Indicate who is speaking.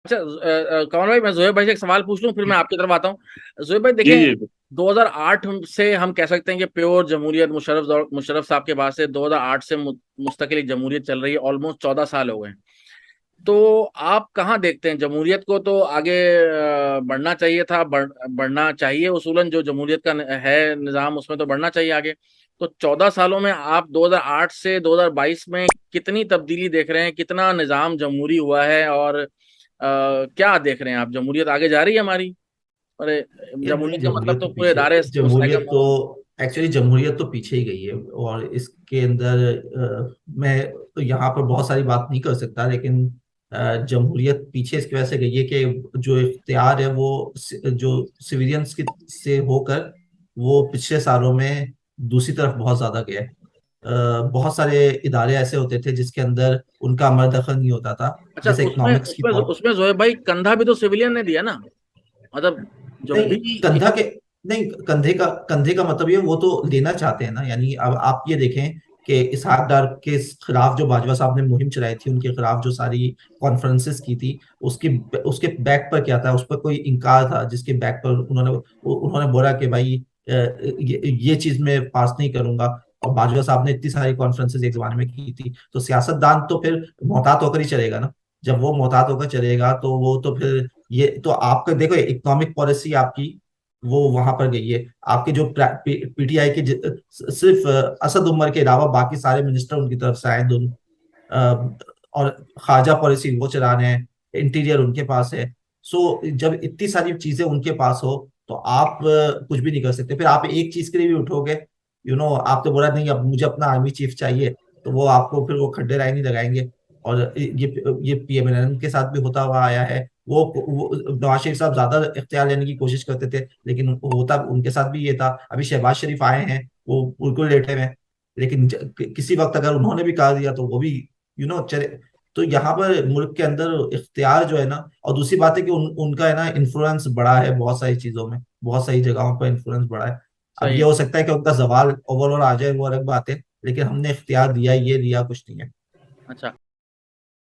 Speaker 1: अच्छा कमल भाई, मैं जोहेब भाई से एक सवाल पूछ लूं, फिर मैं आपकी तरफ आता हूँ। जोहेब भाई
Speaker 2: जी
Speaker 1: देखें,
Speaker 2: जी।
Speaker 1: 2008 से हम कह सकते हैं कि प्योर जमहूरियत मुशर्रफ साहब के बाद से 2008 से मुस्तकिल एक जमहूरियत चल रही है। ऑलमोस्ट 14 साल हो गए हैं। तो आप कहाँ देखते हैं जमहूरियत को? तो आगे बढ़ना चाहिए था, बढ़ना चाहिए उसूलन, जो जमहूरियत का है निज़ाम उसमें तो बढ़ना चाहिए आगे। तो 14 सालों में आप 2008 से 2022 में कितनी तब्दीली देख रहे हैं? कितना निज़ाम जमहूरी हुआ है? और क्या देख रहे हैं आप? जमहूरियत आगे जा रही है हमारी? अरे,
Speaker 2: ये नहीं,
Speaker 1: जमहूरियत का मतलब
Speaker 2: जमहूरियत
Speaker 1: तो
Speaker 2: तो
Speaker 1: पूरे
Speaker 2: पीछे,
Speaker 1: इदारे
Speaker 2: जमहूरियत
Speaker 1: मुस्तहकम
Speaker 2: तो
Speaker 1: हो।
Speaker 2: एक्चुअली जमहूरियत तो पीछे ही गई है। और इसके अंदर मैं तो यहाँ पर बहुत सारी बात नहीं कर सकता, लेकिन जमहूरियत पीछे इसकी वजह से गई है कि जो इख्तियार है वो जो सिविलियंस की से होकर वो पिछले सालों में दूसरी तरफ बहुत ज्यादा गया है। बहुत सारे इदारे ऐसे होते थे जिसके अंदर उनका अमल दखल नहीं होता था।
Speaker 1: अच्छा,
Speaker 2: जैसे
Speaker 1: उसमें
Speaker 2: इकोनॉमिक्स की
Speaker 1: उसमें उसमें जोहेब भाई, कंधा भी तो सिविलियन ने दिया ना। मतलब जब
Speaker 2: नहीं,
Speaker 1: भी
Speaker 2: कंधा के नहीं, कंधे का मतलब ये वो तो लेना चाहते हैं ना। यानी अब आप ये देखें कि इसहाक डार के खिलाफ जो बाजवा साहब ने मुहिम चलाई थी, उनके खिलाफ जो सारी कॉन्फ्रेंसेस की थी, उसकी उसके बैक पर क्या था? उस पर कोई इनकार था जिसके बैक पर उन्होंने बोला कि भाई ये चीज मैं पास नहीं करूंगा। और बाजवा साहब ने इतनी सारी कॉन्फ्रेंसेस एक जमाने में की थी। तो सियासतदान तो फिर मोहतात होकर ही चलेगा ना। जब वो मोहतात होकर चलेगा तो वो तो फिर ये तो आपका देखो, इकोनॉमिक पॉलिसी आपकी वो वहां पर गई है। आपके जो पीटीआई के सिर्फ असद उमर के अलावा बाकी सारे मिनिस्टर उनकी तरफ से आए दोनों। और खारजा पॉलिसी वो चला रहे हैं, इंटीरियर उनके पास है। सो जब इतनी सारी चीजें उनके पास हो तो आप कुछ भी नहीं कर सकते। फिर आप एक चीज के लिए भी उठोगे, आप तो बोला नहीं अब मुझे अपना आर्मी चीफ चाहिए, तो वो आपको फिर वो खड्डे राय नहीं लगाएंगे। और ये पीएमएनएन के साथ भी होता हुआ आया है। वो नवाज शरीफ साहब ज्यादा इख्तियार लेने की कोशिश करते थे, लेकिन होता उनके साथ भी ये था। अभी शहबाज शरीफ आए हैं, वो बिल्कुल लेटे हुए हैं। लेकिन किसी वक्त अगर उन्होंने भी कहा दिया तो वो भी चले। तो यहाँ पर मुल्क के अंदर इख्तियार जो है ना, और दूसरी बात है कि उनका है ना इन्फ्लुएंस बड़ा है बहुत सारी चीजों में, बहुत सारी जगहों पर इन्फ्लुएंस बड़ा है। अब
Speaker 1: सही
Speaker 2: ये
Speaker 1: है।
Speaker 2: हो सकता है कि उनका जवाल ओवरऑल आ जाए, वो अलग बात है, लेकिन हमने इख्तियार दिया, ये दिया कुछ नहीं है।
Speaker 1: अच्छा।